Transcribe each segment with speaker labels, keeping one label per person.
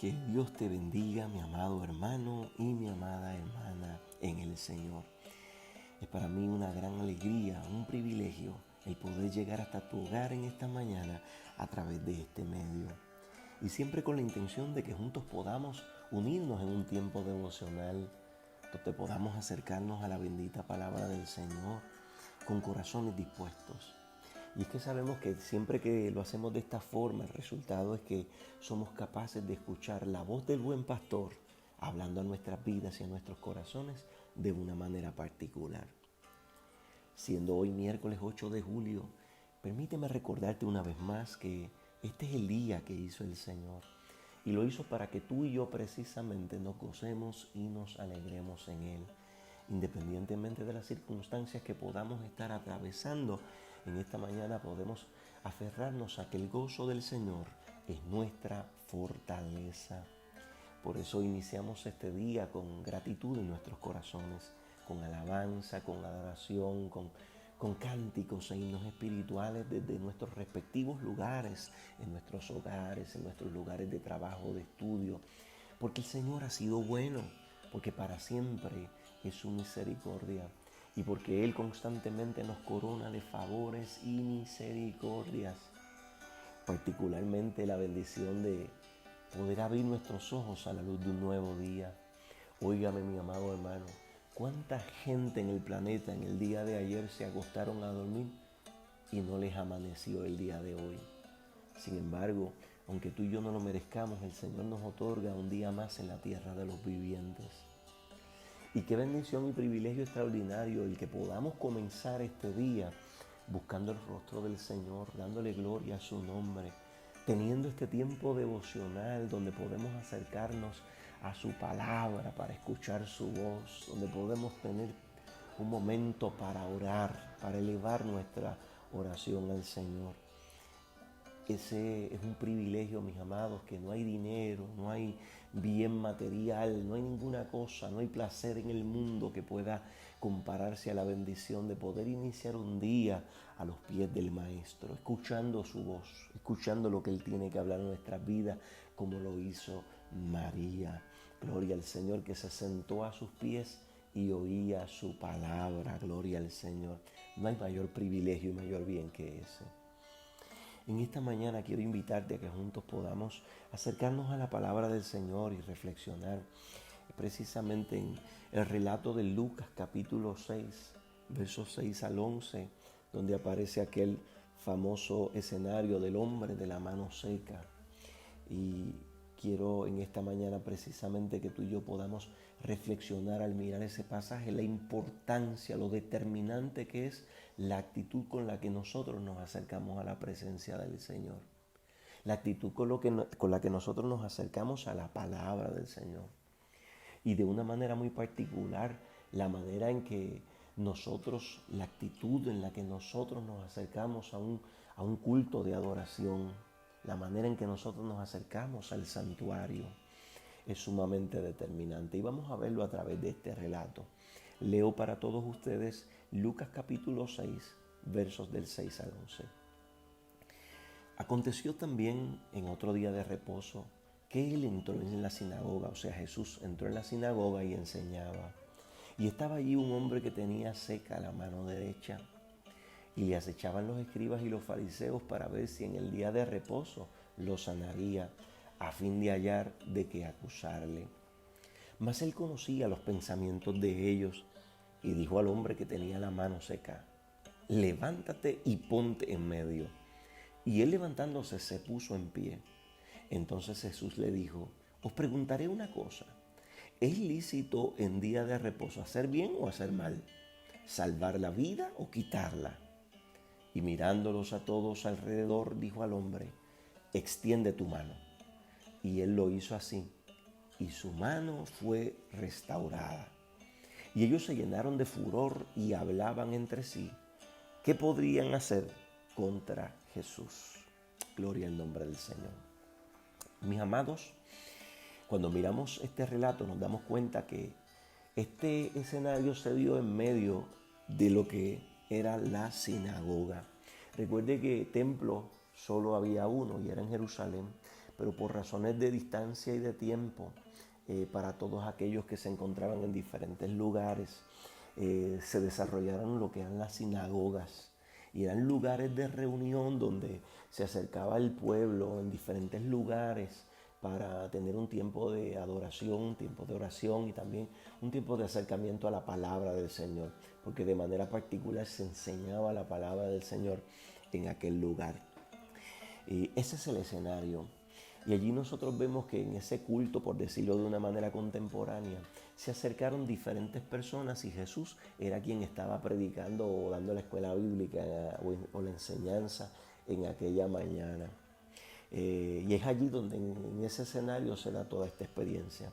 Speaker 1: Que Dios te bendiga, mi amado hermano y mi amada hermana en el Señor. Es para mí una gran alegría, un privilegio el poder llegar hasta tu hogar en esta mañana a través de este medio. Y siempre con la intención de que juntos podamos unirnos en un tiempo devocional, donde podamos acercarnos a la bendita palabra del Señor con corazones dispuestos. Y es que sabemos que siempre que lo hacemos de esta forma, el resultado es que somos capaces de escuchar la voz del buen pastor hablando a nuestras vidas y a nuestros corazones de una manera particular. Siendo hoy miércoles 8 de julio, permíteme recordarte una vez más que este es el día que hizo el Señor. Y lo hizo para que tú y yo precisamente nos gocemos y nos alegremos en Él. Independientemente de las circunstancias que podamos estar atravesando, en esta mañana podemos aferrarnos a que el gozo del Señor es nuestra fortaleza. Por eso iniciamos este día con gratitud en nuestros corazones, con alabanza, con adoración, con cánticos e himnos espirituales desde nuestros respectivos lugares, en nuestros hogares, en nuestros lugares de trabajo, de estudio, porque el Señor ha sido bueno, porque para siempre es su misericordia y porque Él constantemente nos corona de favores y misericordias, particularmente la bendición de poder abrir nuestros ojos a la luz de un nuevo día. Óigame, mi amado hermano, ¿cuánta gente en el planeta en el día de ayer se acostaron a dormir y no les amaneció el día de hoy? Sin embargo, aunque tú y yo no lo merezcamos, el Señor nos otorga un día más en la tierra de los vivientes. Y qué bendición y privilegio extraordinario el que podamos comenzar este día buscando el rostro del Señor, dándole gloria a su nombre, teniendo este tiempo devocional donde podemos acercarnos a su palabra para escuchar su voz, donde podemos tener un momento para orar, para elevar nuestra oración al Señor. Ese es un privilegio, mis amados, que no hay dinero, no hay bien material, no hay ninguna cosa, no hay placer en el mundo que pueda compararse a la bendición de poder iniciar un día a los pies del Maestro, escuchando su voz, escuchando lo que Él tiene que hablar en nuestras vidas, como lo hizo María. Gloria al Señor, que se sentó a sus pies y oía su palabra. Gloria al Señor. No hay mayor privilegio y mayor bien que ese. En esta mañana quiero invitarte a que juntos podamos acercarnos a la palabra del Señor y reflexionar precisamente en el relato de Lucas capítulo 6, versos 6 al 11, donde aparece aquel famoso escenario del hombre de la mano seca. Y quiero en esta mañana precisamente que tú y yo podamos reflexionar al mirar ese pasaje, la importancia, lo determinante que es la actitud con la que nosotros nos acercamos a la presencia del Señor. La actitud con la que nosotros nos acercamos a la palabra del Señor. Y de una manera muy particular, la manera en que nosotros, la actitud en la que nosotros nos acercamos a un culto de adoración, la manera en que nosotros nos acercamos al santuario es sumamente determinante. Y vamos a verlo a través de este relato. Leo para todos ustedes Lucas capítulo 6, versos del 6 al 11. Aconteció también en otro día de reposo que él entró en la sinagoga, o sea, Jesús entró en la sinagoga y enseñaba. Y estaba allí un hombre que tenía seca la mano derecha. Y le acechaban los escribas y los fariseos para ver si en el día de reposo lo sanaría, a fin de hallar de qué acusarle. Mas él conocía los pensamientos de ellos y dijo al hombre que tenía la mano seca: levántate y ponte en medio. Y él levantándose se puso en pie. Entonces Jesús le dijo: os preguntaré una cosa. ¿Es lícito en día de reposo hacer bien o hacer mal? ¿Salvar la vida o quitarla? Y mirándolos a todos alrededor, dijo al hombre: extiende tu mano. Y él lo hizo así, y su mano fue restaurada. Y ellos se llenaron de furor y hablaban entre sí qué podrían hacer contra Jesús. Gloria al nombre del Señor. Mis amados, cuando miramos este relato nos damos cuenta que este escenario se dio en medio de lo que era la sinagoga. Recuerde que templo solo había uno y era en Jerusalén, pero por razones de distancia y de tiempo, para todos aquellos que se encontraban en diferentes lugares, se desarrollaron lo que eran las sinagogas. Y eran lugares de reunión donde se acercaba el pueblo en diferentes lugares para tener un tiempo de adoración, un tiempo de oración y también un tiempo de acercamiento a la palabra del Señor, porque de manera particular se enseñaba la palabra del Señor en aquel lugar. Y ese es el escenario. Y allí nosotros vemos que en ese culto, por decirlo de una manera contemporánea, se acercaron diferentes personas y Jesús era quien estaba predicando o dando la escuela bíblica o la enseñanza en aquella mañana. Y es allí donde en ese escenario se da toda esta experiencia.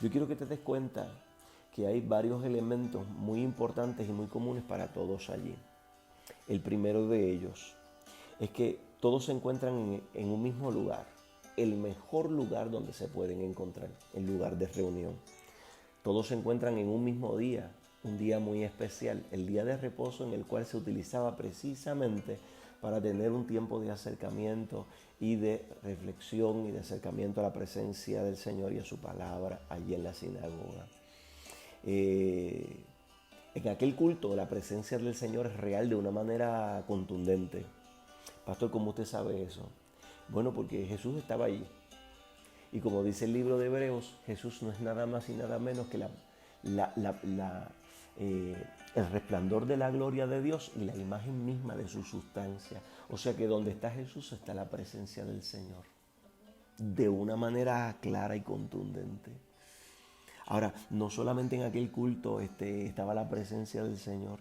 Speaker 1: Yo quiero que te des cuenta que hay varios elementos muy importantes y muy comunes para todos allí. El primero de ellos es que todos se encuentran en un mismo lugar, el mejor lugar donde se pueden encontrar, el lugar de reunión. Todos se encuentran en un mismo día, un día muy especial, el día de reposo en el cual se utilizaba precisamente para tener un tiempo de acercamiento y de reflexión y de acercamiento a la presencia del Señor y a su palabra allí en la sinagoga. En aquel culto la presencia del Señor es real de una manera contundente. Pastor, ¿cómo usted sabe eso? Bueno, porque Jesús estaba allí. Y como dice el libro de Hebreos, Jesús no es nada más y nada menos que el resplandor de la gloria de Dios y la imagen misma de su sustancia. O sea que donde está Jesús está la presencia del Señor. De una manera clara y contundente. Ahora, no solamente en aquel culto estaba la presencia del Señor,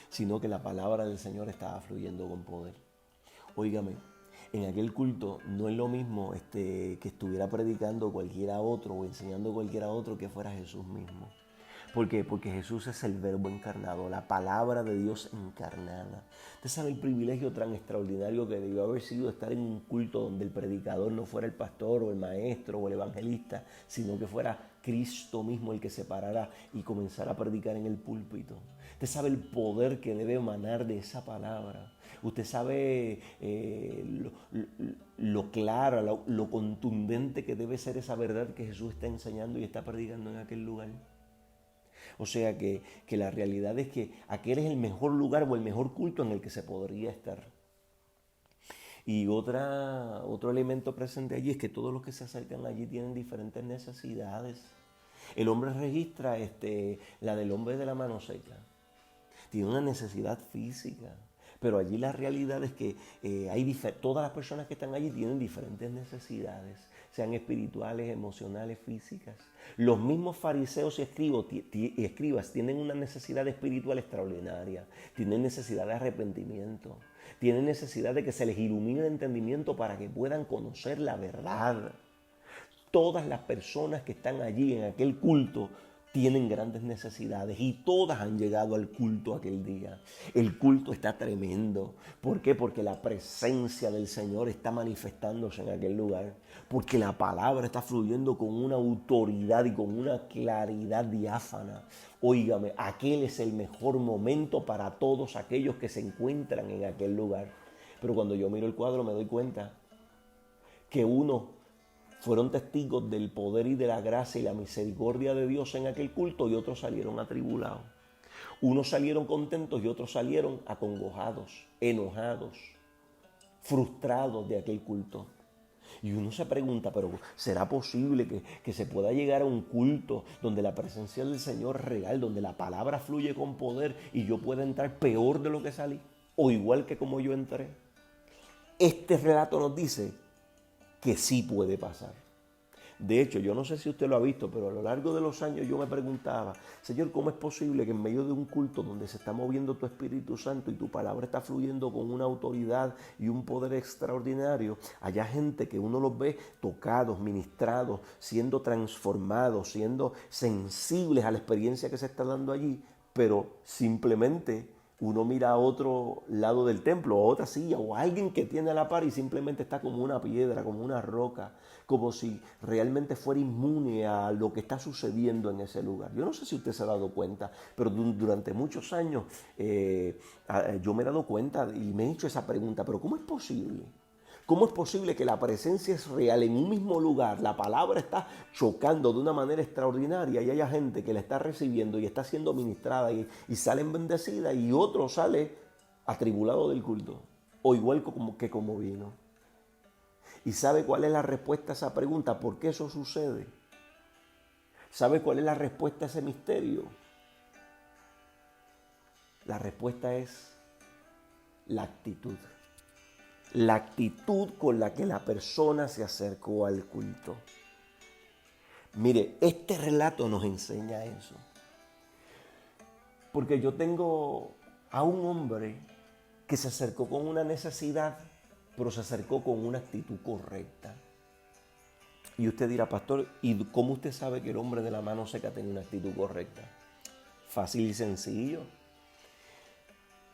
Speaker 1: sino que la palabra del Señor estaba fluyendo con poder. Óigame, en aquel culto no es lo mismo que estuviera predicando cualquiera otro o enseñando cualquiera otro que fuera Jesús mismo. ¿Por qué? Porque Jesús es el verbo encarnado, la palabra de Dios encarnada. Usted sabe el privilegio tan extraordinario que debió haber sido estar en un culto donde el predicador no fuera el pastor o el maestro o el evangelista, sino que fuera Cristo mismo el que se parara y comenzara a predicar en el púlpito. Usted sabe el poder que debe emanar de esa palabra. Usted sabe lo clara, lo contundente que debe ser esa verdad que Jesús está enseñando y está predicando en aquel lugar. O sea que la realidad es que aquel es el mejor lugar o el mejor culto en el que se podría estar. Y otro elemento presente allí es que todos los que se acercan allí tienen diferentes necesidades. El hombre registra la del hombre de la mano seca. Tiene una necesidad física. Pero allí la realidad es que todas las personas que están allí tienen diferentes necesidades, sean espirituales, emocionales, físicas. Los mismos fariseos y escribas tienen una necesidad espiritual extraordinaria, tienen necesidad de arrepentimiento, tienen necesidad de que se les ilumine el entendimiento para que puedan conocer la verdad. Todas las personas que están allí en aquel culto tienen grandes necesidades y todas han llegado al culto aquel día. El culto está tremendo. ¿Por qué? Porque la presencia del Señor está manifestándose en aquel lugar. Porque la palabra está fluyendo con una autoridad y con una claridad diáfana. Óigame, aquel es el mejor momento para todos aquellos que se encuentran en aquel lugar. Pero cuando yo miro el cuadro me doy cuenta que fueron testigos del poder y de la gracia y la misericordia de Dios en aquel culto y otros salieron atribulados. Unos salieron contentos y otros salieron acongojados, enojados, frustrados de aquel culto. Y uno se pregunta, pero ¿será posible que se pueda llegar a un culto donde la presencia del Señor es real, donde la palabra fluye con poder y yo pueda entrar peor de lo que salí? O igual que como yo entré. Este relato nos dice que sí puede pasar. De hecho, yo no sé si usted lo ha visto, pero a lo largo de los años yo me preguntaba, Señor, ¿cómo es posible que en medio de un culto donde se está moviendo tu Espíritu Santo y tu palabra está fluyendo con una autoridad y un poder extraordinario, haya gente que uno los ve tocados, ministrados, siendo transformados, siendo sensibles a la experiencia que se está dando allí, pero simplemente uno mira a otro lado del templo, a otra silla, o a alguien que tiene a la par y simplemente está como una piedra, como una roca, como si realmente fuera inmune a lo que está sucediendo en ese lugar. Yo no sé si usted se ha dado cuenta, pero durante muchos años yo me he dado cuenta y me he hecho esa pregunta, pero ¿cómo es posible? ¿Cómo es posible que la presencia es real en un mismo lugar? La palabra está chocando de una manera extraordinaria y haya gente que la está recibiendo y está siendo ministrada y salen bendecidas y otro sale atribulado del culto o igual como vino. ¿Y sabe cuál es la respuesta a esa pregunta? ¿Por qué eso sucede? ¿Sabe cuál es la respuesta a ese misterio? La respuesta es la actitud. La actitud con la que la persona se acercó al culto. Mire, este relato nos enseña eso. Porque yo tengo a un hombre que se acercó con una necesidad, pero se acercó con una actitud correcta. Y usted dirá, pastor, ¿y cómo usted sabe que el hombre de la mano seca tenía una actitud correcta? Fácil y sencillo.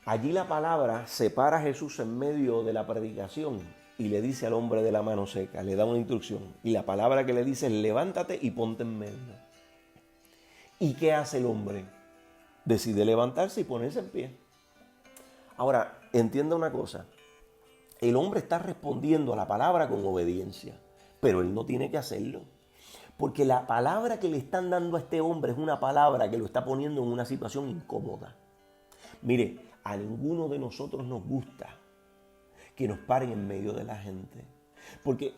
Speaker 1: Allí la palabra separa a Jesús en medio de la predicación y le dice al hombre de la mano seca, le da una instrucción. Y la palabra que le dice es, levántate y ponte en medio. ¿Y qué hace el hombre? Decide levantarse y ponerse en pie. Ahora, entienda una cosa. El hombre está respondiendo a la palabra con obediencia, pero él no tiene que hacerlo. Porque la palabra que le están dando a este hombre es una palabra que lo está poniendo en una situación incómoda. Mire, a ninguno de nosotros nos gusta que nos paren en medio de la gente. Porque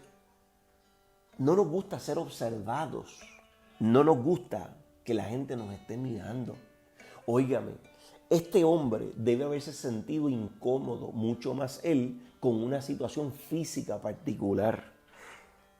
Speaker 1: no nos gusta ser observados. No nos gusta que la gente nos esté mirando. Óigame, este hombre debe haberse sentido incómodo, mucho más él, con una situación física particular.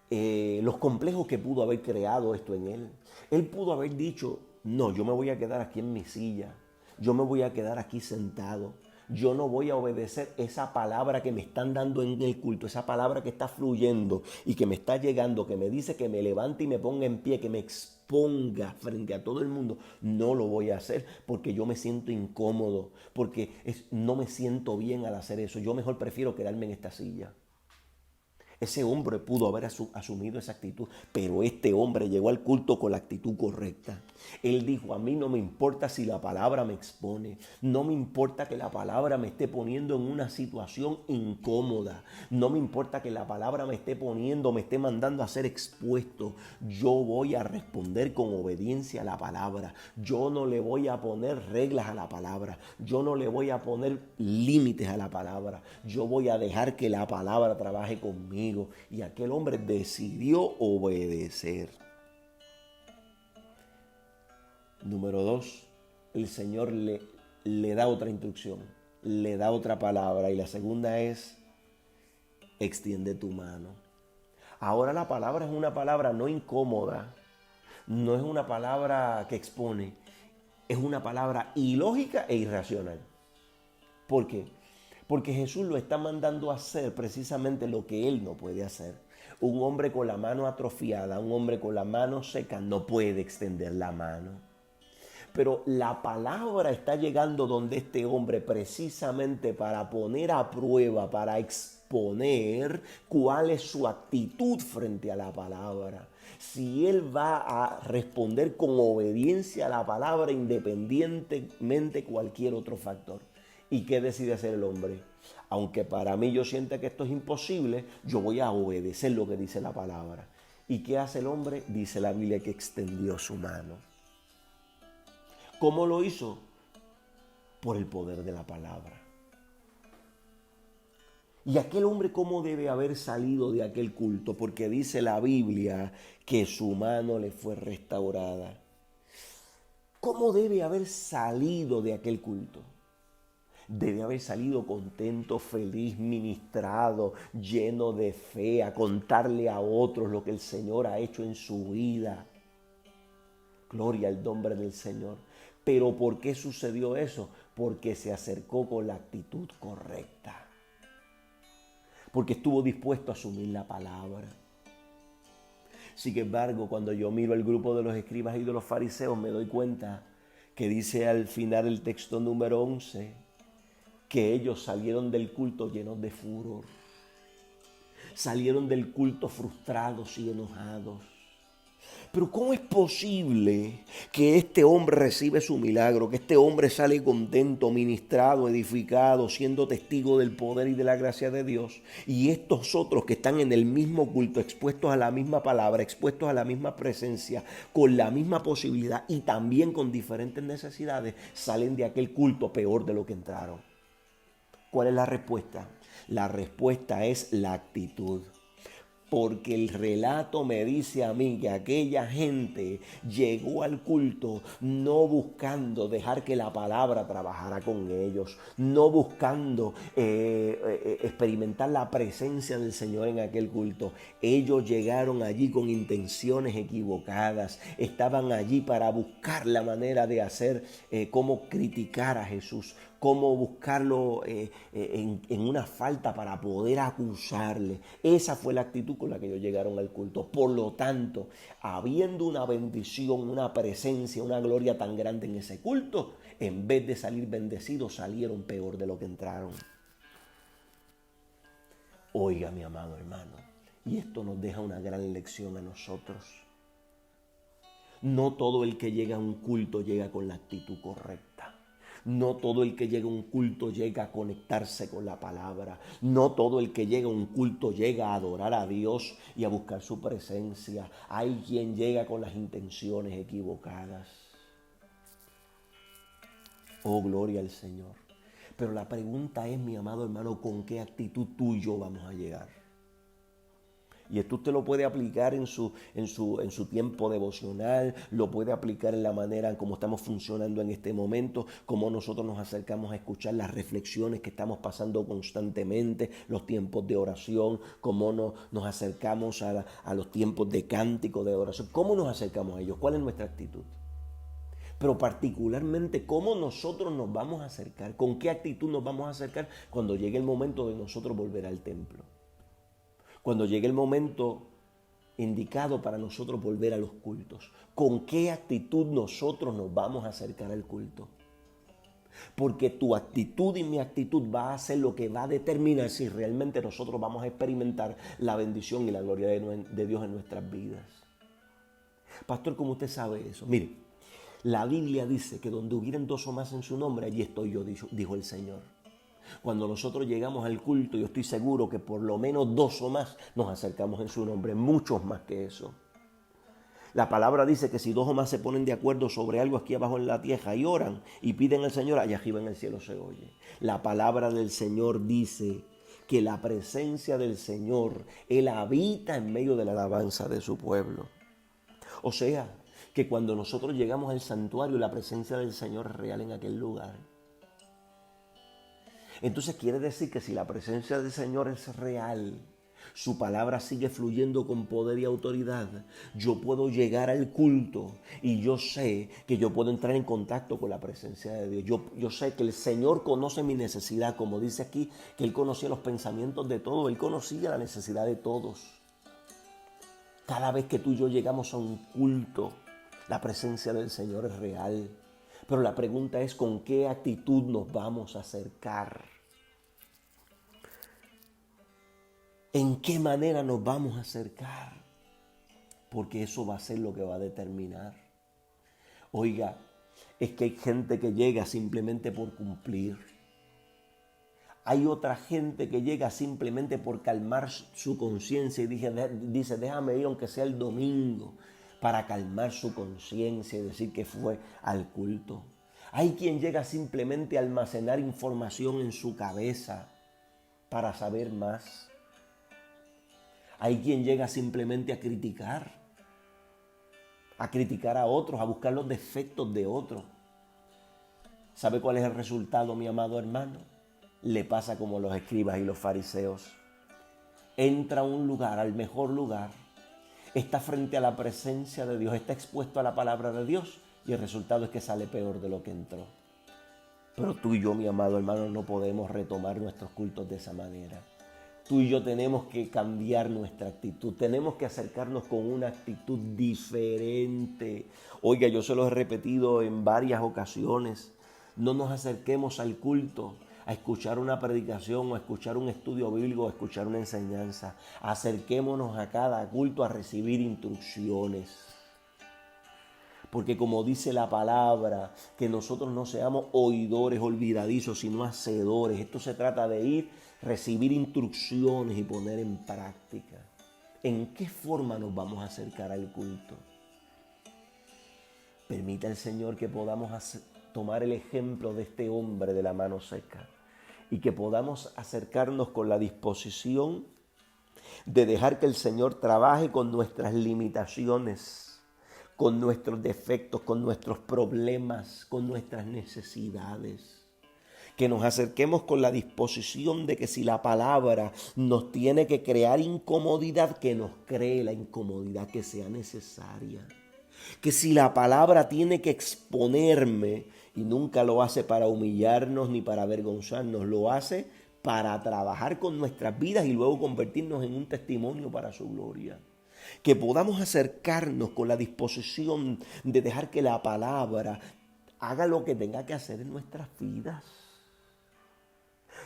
Speaker 1: Los complejos que pudo haber creado esto en él. Él pudo haber dicho, no, yo me voy a quedar aquí en mi silla. Yo me voy a quedar aquí sentado. Yo no voy a obedecer esa palabra que me están dando en el culto, esa palabra que está fluyendo y que me está llegando, que me dice que me levante y me ponga en pie, que me exponga frente a todo el mundo. No lo voy a hacer porque yo me siento incómodo, porque no me siento bien al hacer eso. Yo mejor prefiero quedarme en esta silla. Ese hombre pudo haber asumido esa actitud, pero este hombre llegó al culto con la actitud correcta. Él dijo, a mí no me importa si la palabra me expone, no me importa que la palabra me esté poniendo en una situación incómoda, no me importa que la palabra me esté poniendo, me esté mandando a ser expuesto. Yo voy a responder con obediencia a la palabra. Yo no le voy a poner reglas a la palabra. Yo no le voy a poner límites a la palabra. Yo voy a dejar que la palabra trabaje conmigo. Y aquel hombre decidió obedecer. Número 2, el Señor le da otra instrucción, le da otra palabra. Y la segunda es, extiende tu mano. Ahora la palabra es una palabra no incómoda, no es una palabra que expone, es una palabra ilógica e irracional. ¿Por qué? Porque Jesús lo está mandando a hacer precisamente lo que él no puede hacer. Un hombre con la mano atrofiada, un hombre con la mano seca no puede extender la mano. Pero la palabra está llegando donde este hombre precisamente para poner a prueba, para exponer cuál es su actitud frente a la palabra. Si él va a responder con obediencia a la palabra independientemente de cualquier otro factor. ¿Y qué decide hacer el hombre? Aunque para mí yo sienta que esto es imposible, yo voy a obedecer lo que dice la palabra. ¿Y qué hace el hombre? Dice la Biblia que extendió su mano. ¿Cómo lo hizo? Por el poder de la palabra. ¿Y aquel hombre cómo debe haber salido de aquel culto? Porque dice la Biblia que su mano le fue restaurada. ¿Cómo debe haber salido de aquel culto? Debe haber salido contento, feliz, ministrado, lleno de fe, a contarle a otros lo que el Señor ha hecho en su vida. Gloria al nombre del Señor. Pero ¿por qué sucedió eso? Porque se acercó con la actitud correcta. Porque estuvo dispuesto a asumir la palabra. Sin embargo, cuando yo miro el grupo de los escribas y de los fariseos, me doy cuenta que dice al final el texto número 11, que ellos salieron del culto llenos de furor. Salieron del culto frustrados y enojados. Pero ¿cómo es posible que este hombre recibe su milagro, que este hombre sale contento, ministrado, edificado, siendo testigo del poder y de la gracia de Dios? Y estos otros que están en el mismo culto, expuestos a la misma palabra, expuestos a la misma presencia, con la misma posibilidad y también con diferentes necesidades, salen de aquel culto peor de lo que entraron. ¿Cuál es la respuesta? La respuesta es la actitud. Porque el relato me dice a mí que aquella gente llegó al culto no buscando dejar que la palabra trabajara con ellos, no buscando experimentar la presencia del Señor en aquel culto. Ellos llegaron allí con intenciones equivocadas, estaban allí para buscar la manera de hacer, cómo criticar a Jesús, cómo buscarlo en una falta para poder acusarle. Esa fue la actitud con la que ellos llegaron al culto. Por lo tanto, habiendo una bendición, una presencia, una gloria tan grande en ese culto, en vez de salir bendecidos, salieron peor de lo que entraron. Oiga, mi amado hermano, y esto nos deja una gran lección a nosotros. No todo el que llega a un culto llega con la actitud correcta. No todo el que llega a un culto llega a conectarse con la palabra. No todo el que llega a un culto llega a adorar a Dios y a buscar su presencia. Hay quien llega con las intenciones equivocadas. Oh, gloria al Señor. Pero la pregunta es, mi amado hermano, ¿con qué actitud tú y yo vamos a llegar? Y esto usted lo puede aplicar en su tiempo devocional, lo puede aplicar en la manera en cómo estamos funcionando en este momento, cómo nosotros nos acercamos a escuchar las reflexiones que estamos pasando constantemente, los tiempos de oración, cómo nos acercamos a los tiempos de cántico, de oración, cómo nos acercamos a ellos, cuál es nuestra actitud. Pero particularmente, ¿cómo nosotros nos vamos a acercar? ¿Con qué actitud nos vamos a acercar cuando llegue el momento de nosotros volver al templo? Cuando llegue el momento indicado para nosotros volver a los cultos, ¿con qué actitud nosotros nos vamos a acercar al culto? Porque tu actitud y mi actitud va a ser lo que va a determinar si realmente nosotros vamos a experimentar la bendición y la gloria de Dios en nuestras vidas. Pastor, ¿cómo usted sabe eso? Mire, la Biblia dice que donde hubieran dos o más en su nombre, allí estoy yo, dijo el Señor. Cuando nosotros llegamos al culto, yo estoy seguro que por lo menos dos o más nos acercamos en su nombre, muchos más que eso. La palabra dice que si dos o más se ponen de acuerdo sobre algo aquí abajo en la tierra y oran y piden al Señor, allá arriba en el cielo se oye. La palabra del Señor dice que la presencia del Señor, Él habita en medio de la alabanza de su pueblo. O sea, que cuando nosotros llegamos al santuario, la presencia del Señor es real en aquel lugar. Entonces quiere decir que si la presencia del Señor es real, su palabra sigue fluyendo con poder y autoridad, yo puedo llegar al culto y yo sé que yo puedo entrar en contacto con la presencia de Dios. Yo sé que el Señor conoce mi necesidad, como dice aquí, que Él conocía los pensamientos de todos, Él conocía la necesidad de todos. Cada vez que tú y yo llegamos a un culto, la presencia del Señor es real. Pero la pregunta es, ¿con qué actitud nos vamos a acercar? ¿En qué manera nos vamos a acercar? Porque eso va a ser lo que va a determinar. Oiga, es que hay gente que llega simplemente por cumplir. Hay otra gente que llega simplemente por calmar su conciencia y dice, déjame ir aunque sea el domingo, para calmar su conciencia y decir que fue al culto. Hay quien llega simplemente a almacenar información en su cabeza para saber más. Hay quien llega simplemente a criticar a otros, a buscar los defectos de otros. ¿Sabe cuál es el resultado, mi amado hermano? Le pasa como los escribas y los fariseos. Entra a un lugar, al mejor lugar, está frente a la presencia de Dios, está expuesto a la palabra de Dios y el resultado es que sale peor de lo que entró. Pero tú y yo, mi amado hermano, no podemos retomar nuestros cultos de esa manera. Tú y yo tenemos que cambiar nuestra actitud, tenemos que acercarnos con una actitud diferente. Oiga, yo se lo he repetido en varias ocasiones, no nos acerquemos al culto a escuchar una predicación o a escuchar un estudio bíblico o a escuchar una enseñanza. Acerquémonos a cada culto a recibir instrucciones. Porque como dice la palabra, que nosotros no seamos oidores olvidadizos, sino hacedores. Esto se trata de ir, recibir instrucciones y poner en práctica. ¿En qué forma nos vamos a acercar al culto? Permita el Señor que podamos tomar el ejemplo de este hombre de la mano seca y que podamos acercarnos con la disposición de dejar que el Señor trabaje con nuestras limitaciones, con nuestros defectos, con nuestros problemas, con nuestras necesidades. Que nos acerquemos con la disposición de que si la palabra nos tiene que crear incomodidad, que nos cree la incomodidad que sea necesaria. Que si la palabra tiene que exponerme, y nunca lo hace para humillarnos ni para avergonzarnos, lo hace para trabajar con nuestras vidas y luego convertirnos en un testimonio para su gloria. Que podamos acercarnos con la disposición de dejar que la palabra haga lo que tenga que hacer en nuestras vidas.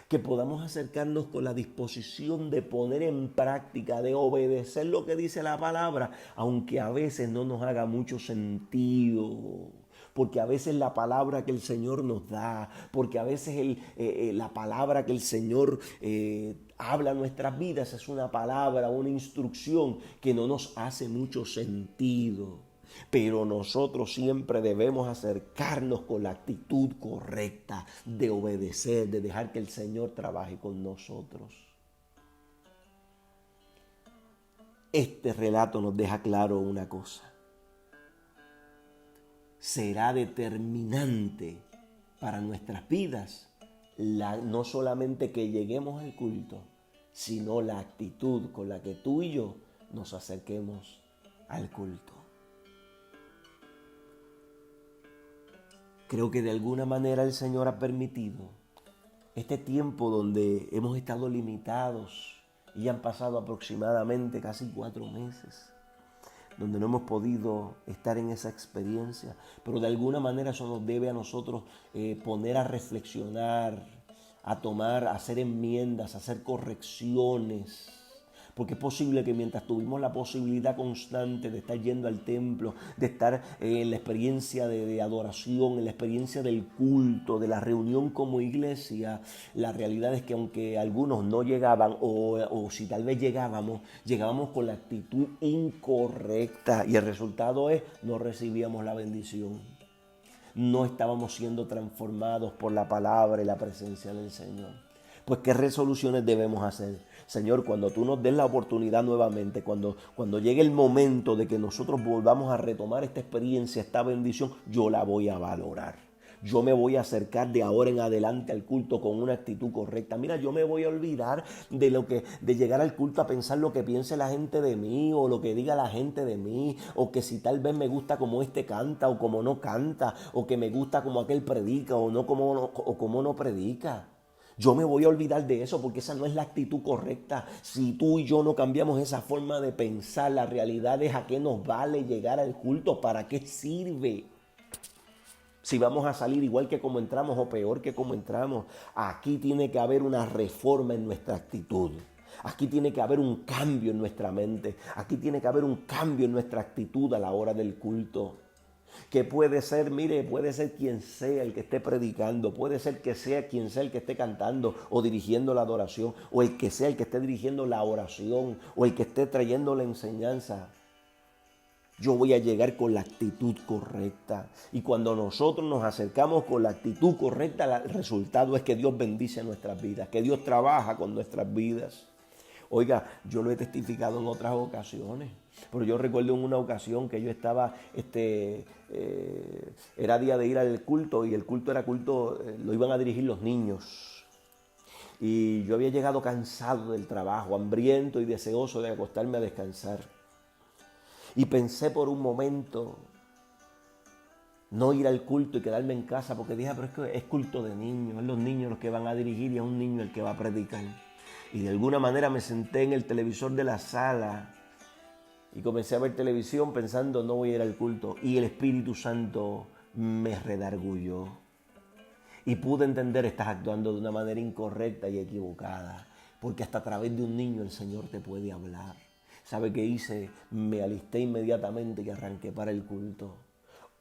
Speaker 1: Que podamos acercarnos con la disposición de poner en práctica, de obedecer lo que dice la palabra, aunque a veces no nos haga mucho sentido. Porque a veces la palabra que el Señor nos da, porque a veces la palabra que el Señor habla en nuestras vidas es una palabra, una instrucción que no nos hace mucho sentido. Pero nosotros siempre debemos acercarnos con la actitud correcta de obedecer, de dejar que el Señor trabaje con nosotros. Este relato nos deja claro una cosa. Será determinante para nuestras vidas no solamente que lleguemos al culto, sino la actitud con la que tú y yo nos acerquemos al culto. Creo que de alguna manera el Señor ha permitido este tiempo donde hemos estado limitados y han pasado aproximadamente casi 4 meses, donde no hemos podido estar en esa experiencia, pero de alguna manera eso nos debe a nosotros poner a reflexionar, a tomar, a hacer enmiendas, a hacer correcciones. Porque es posible que mientras tuvimos la posibilidad constante de estar yendo al templo, de estar en la experiencia de adoración, en la experiencia del culto, de la reunión como iglesia, la realidad es que aunque algunos no llegaban o si tal vez llegábamos con la actitud incorrecta y el resultado es no recibíamos la bendición. No estábamos siendo transformados por la palabra y la presencia del Señor. Pues, ¿qué resoluciones debemos hacer? Señor, cuando tú nos des la oportunidad nuevamente, cuando llegue el momento de que nosotros volvamos a retomar esta experiencia, esta bendición, yo la voy a valorar. Yo me voy a acercar de ahora en adelante al culto con una actitud correcta. Mira, yo me voy a olvidar de llegar al culto a pensar lo que piense la gente de mí o lo que diga la gente de mí, o que si tal vez me gusta como este canta o como no canta, o que me gusta como aquel predica o como no predica. Yo me voy a olvidar de eso porque esa no es la actitud correcta. Si tú y yo no cambiamos esa forma de pensar, la realidad es a qué nos vale llegar al culto, para qué sirve. Si vamos a salir igual que como entramos o peor que como entramos, aquí tiene que haber una reforma en nuestra actitud. Aquí tiene que haber un cambio en nuestra mente. Aquí tiene que haber un cambio en nuestra actitud a la hora del culto. Que puede ser, mire, puede ser quien sea el que esté predicando, puede ser que sea quien sea el que esté cantando o dirigiendo la adoración, o el que sea el que esté dirigiendo la oración, o el que esté trayendo la enseñanza. Yo voy a llegar con la actitud correcta. Y cuando nosotros nos acercamos con la actitud correcta, el resultado es que Dios bendice nuestras vidas, que Dios trabaja con nuestras vidas. Oiga, yo lo he testificado en otras ocasiones, pero yo recuerdo en una ocasión que yo estaba, era día de ir al culto y el culto era culto, lo iban a dirigir los niños. Y yo había llegado cansado del trabajo, hambriento y deseoso de acostarme a descansar. Y pensé por un momento no ir al culto y quedarme en casa porque dije, pero es que es culto de niños, es los niños los que van a dirigir y es un niño el que va a predicar. Y de alguna manera me senté en el televisor de la sala y comencé a ver televisión pensando no voy a ir al culto. Y el Espíritu Santo me redarguyó. Y pude entender, estás actuando de una manera incorrecta y equivocada. Porque hasta a través de un niño el Señor te puede hablar. ¿Sabe qué hice? Me alisté inmediatamente y arranqué para el culto.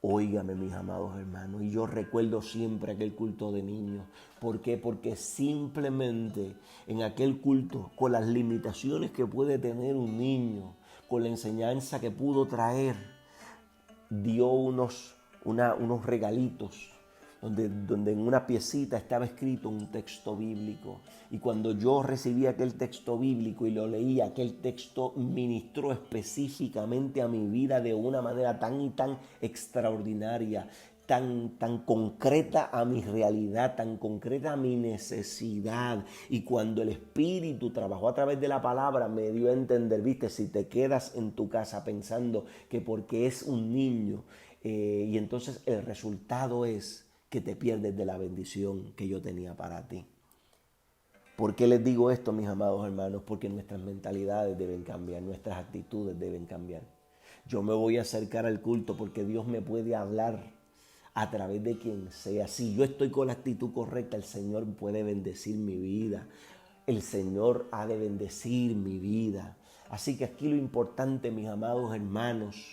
Speaker 1: Óigame, mis amados hermanos, y yo recuerdo siempre aquel culto de niños. ¿Por qué? Porque simplemente en aquel culto, con las limitaciones que puede tener un niño, con la enseñanza que pudo traer, dio unos regalitos donde en una piecita estaba escrito un texto bíblico. Y cuando yo recibí aquel texto bíblico y lo leí, aquel texto ministró específicamente a mi vida de una manera tan y tan extraordinaria, tan concreta a mi realidad, tan concreta a mi necesidad. Y cuando el Espíritu trabajó a través de la palabra, me dio a entender, viste, si te quedas en tu casa pensando que porque es un niño, y entonces el resultado es que te pierdes de la bendición que yo tenía para ti. ¿Por qué les digo esto, mis amados hermanos? Porque nuestras mentalidades deben cambiar, nuestras actitudes deben cambiar. Yo me voy a acercar al culto porque Dios me puede hablar a través de quien sea. Si yo estoy con la actitud correcta, el Señor puede bendecir mi vida. El Señor ha de bendecir mi vida. Así que aquí lo importante, mis amados hermanos,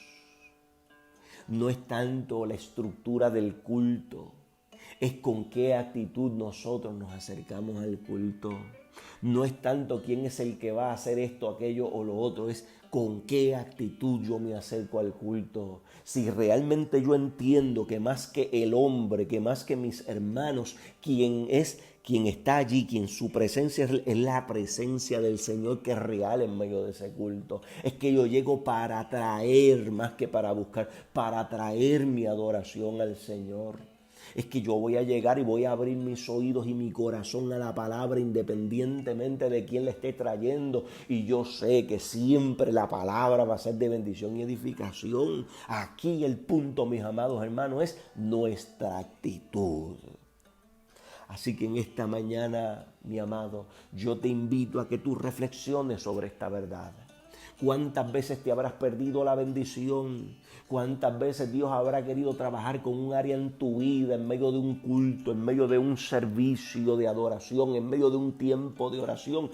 Speaker 1: no es tanto la estructura del culto, es con qué actitud nosotros nos acercamos al culto. No es tanto quién es el que va a hacer esto, aquello o lo otro, es con qué actitud yo me acerco al culto. Si realmente yo entiendo que más que el hombre, que más que mis hermanos, quien está allí, quien su presencia es la presencia del Señor que es real en medio de ese culto. Es que yo llego para atraer más que para buscar, para atraer mi adoración al Señor. Es que yo voy a llegar y voy a abrir mis oídos y mi corazón a la palabra independientemente de quién la esté trayendo. Y yo sé que siempre la palabra va a ser de bendición y edificación. Aquí el punto, mis amados hermanos, es nuestra actitud. Así que en esta mañana, mi amado, yo te invito a que tú reflexiones sobre esta verdad. ¿Cuántas veces te habrás perdido la bendición? ¿Cuántas veces Dios habrá querido trabajar con un área en tu vida, en medio de un culto, en medio de un servicio de adoración, en medio de un tiempo de oración?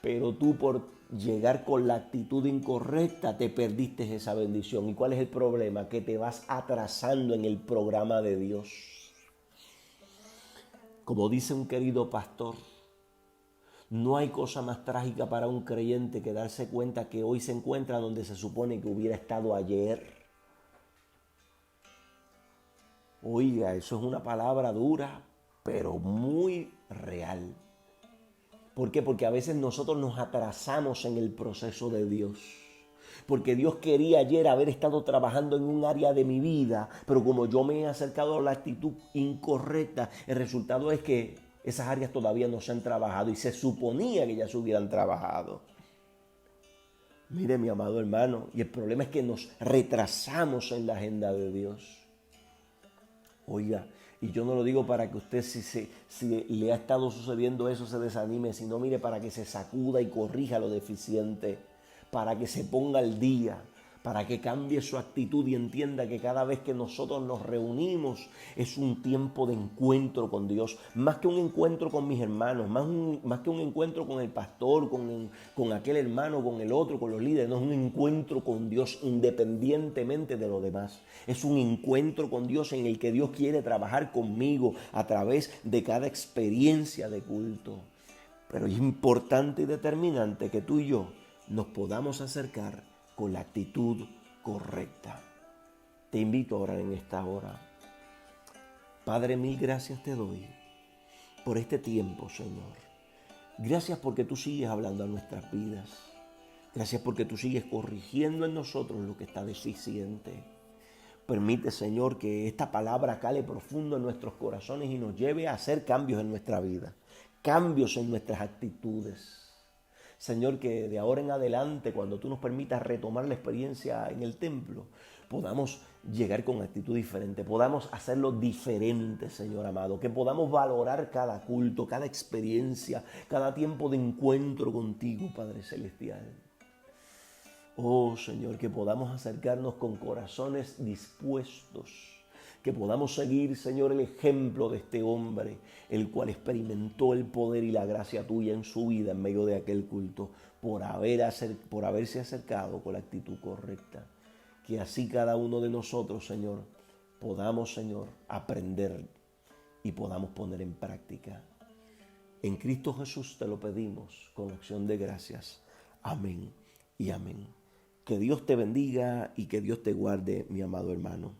Speaker 1: Pero tú por llegar con la actitud incorrecta te perdiste esa bendición. ¿Y cuál es el problema? Que te vas atrasando en el programa de Dios. Como dice un querido pastor, no hay cosa más trágica para un creyente que darse cuenta que hoy se encuentra donde se supone que hubiera estado ayer. Oiga, eso es una palabra dura, pero muy real. ¿Por qué? Porque a veces nosotros nos atrasamos en el proceso de Dios. Porque Dios quería ayer haber estado trabajando en un área de mi vida, pero como yo me he acercado a la actitud incorrecta, el resultado es que esas áreas todavía no se han trabajado y se suponía que ya se hubieran trabajado. Mire, mi amado hermano, y el problema es que nos retrasamos en la agenda de Dios. Oiga, y yo no lo digo para que usted, si le ha estado sucediendo eso, se desanime, sino mire para que se sacuda y corrija lo deficiente, para que se ponga al día, para que cambie su actitud y entienda que cada vez que nosotros nos reunimos es un tiempo de encuentro con Dios, más que un encuentro con mis hermanos, más que un encuentro con el pastor, con aquel hermano, con el otro, con los líderes. No, es un encuentro con Dios independientemente de lo demás. Es un encuentro con Dios en el que Dios quiere trabajar conmigo a través de cada experiencia de culto. Pero es importante y determinante que tú y yo nos podamos acercar con la actitud correcta. Te invito a orar en esta hora. Padre, mil gracias te doy por este tiempo, Señor. Gracias porque tú sigues hablando a nuestras vidas. Gracias porque tú sigues corrigiendo en nosotros lo que está deficiente. Permite, Señor, que esta palabra cale profundo en nuestros corazones y nos lleve a hacer cambios en nuestra vida, cambios en nuestras actitudes. Señor, que de ahora en adelante, cuando tú nos permitas retomar la experiencia en el templo, podamos llegar con actitud diferente, podamos hacerlo diferente, Señor amado, que podamos valorar cada culto, cada experiencia, cada tiempo de encuentro contigo, Padre Celestial. Oh, Señor, que podamos acercarnos con corazones dispuestos, que podamos seguir, Señor, el ejemplo de este hombre, el cual experimentó el poder y la gracia tuya en su vida en medio de aquel culto, por haberse acercado con la actitud correcta. Que así cada uno de nosotros, Señor, podamos, Señor, aprender y podamos poner en práctica. En Cristo Jesús te lo pedimos con acción de gracias. Amén y amén. Que Dios te bendiga y que Dios te guarde, mi amado hermano.